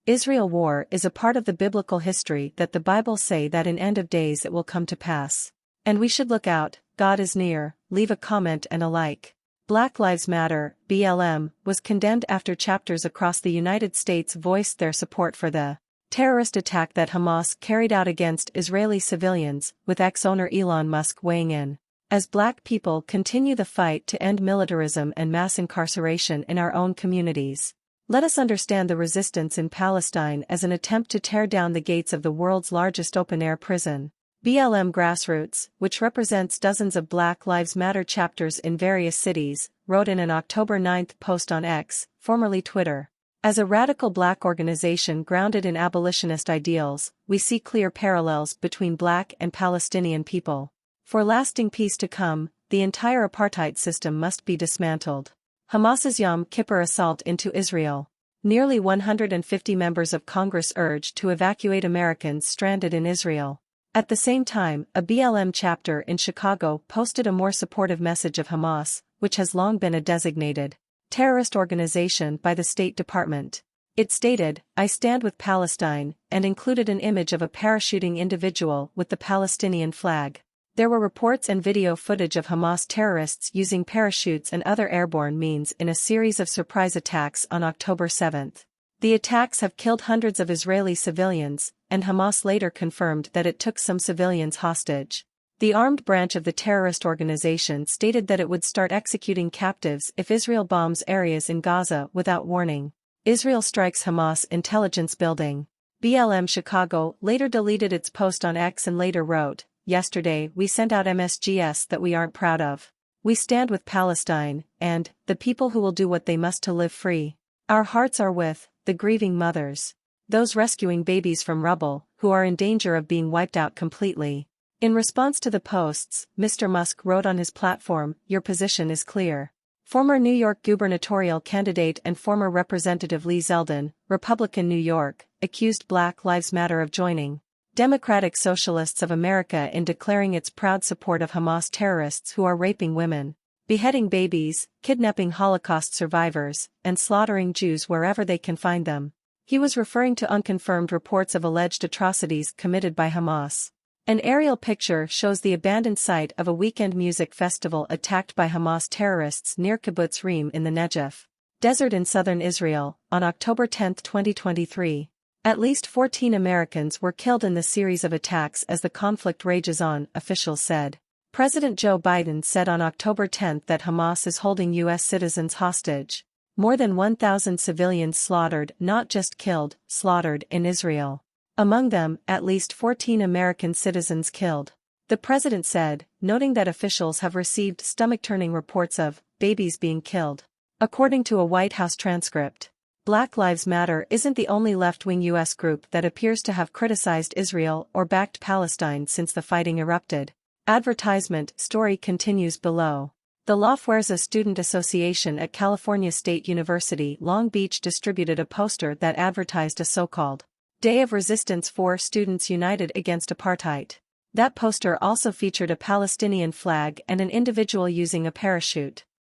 Israel war is a part of the biblical history that the Bible say that in end of days it will come to pass. And we should look out, God is near, leave a comment and a like. Black Lives Matter, BLM, was condemned after chapters across the United States voiced their support for the terrorist attack that Hamas carried out against Israeli civilians, with ex-owner Elon Musk weighing in. As Black people continue the fight to end militarism and mass incarceration in our own communities, let us understand the resistance in Palestine as an attempt to tear down the gates of the world's largest open-air prison. BLM Grassroots, which represents dozens of Black Lives Matter chapters in various cities, wrote in an October 9 post on X, formerly Twitter. As a radical Black organization grounded in abolitionist ideals, we see clear parallels between Black and Palestinian people. For lasting peace to come, the entire apartheid system must be dismantled. Hamas's Yom Kippur assault into Israel. Nearly 150 members of Congress urged to evacuate Americans stranded in Israel. At the same time, a BLM chapter in Chicago posted a more supportive message of Hamas, which has long been a designated terrorist organization by the State Department. It stated, "I stand with Palestine," and included an image of a parachuting individual with the Palestinian flag. There were reports and video footage of Hamas terrorists using parachutes and other airborne means in a series of surprise attacks on October 7. The attacks have killed hundreds of Israeli civilians, and Hamas later confirmed that it took some civilians hostage. The armed branch of the terrorist organization stated that it would start executing captives if Israel bombs areas in Gaza without warning. Israel strikes Hamas intelligence building. BLM Chicago later deleted its post on X and later wrote, "Yesterday we sent out messages that we aren't proud of. We stand with Palestine, and the people who will do what they must to live free. Our hearts are with the grieving mothers. Those rescuing babies from rubble, who are in danger of being wiped out completely." In response to the posts, Mr. Musk wrote on his platform, "Your position is clear." Former New York gubernatorial candidate and former Representative Lee Zeldin, Republican New York, accused Black Lives Matter of joining Democratic Socialists of America in declaring its proud support of Hamas terrorists who are raping women, beheading babies, kidnapping Holocaust survivors, and slaughtering Jews wherever they can find them. He was referring to unconfirmed reports of alleged atrocities committed by Hamas. An aerial picture shows the abandoned site of a weekend music festival attacked by Hamas terrorists near Kibbutz Reem in the Negev desert in southern Israel, on October 10, 2023. At least 14 Americans were killed in the series of attacks as the conflict rages on, officials said. President Joe Biden said on October 10 that Hamas is holding U.S. citizens hostage. More than 1,000 civilians slaughtered, not just killed, slaughtered in Israel. Among them, at least 14 American citizens killed. The president said, noting that officials have received stomach-turning reports of babies being killed. According to a White House transcript, Black Lives Matter isn't the only left-wing U.S. group that appears to have criticized Israel or backed Palestine since the fighting erupted. Advertisement story continues below. The La Fuerza Student Association at California State University Long Beach distributed a poster that advertised a so-called Day of Resistance for Students United Against Apartheid. That poster also featured a Palestinian flag and an individual using a parachute.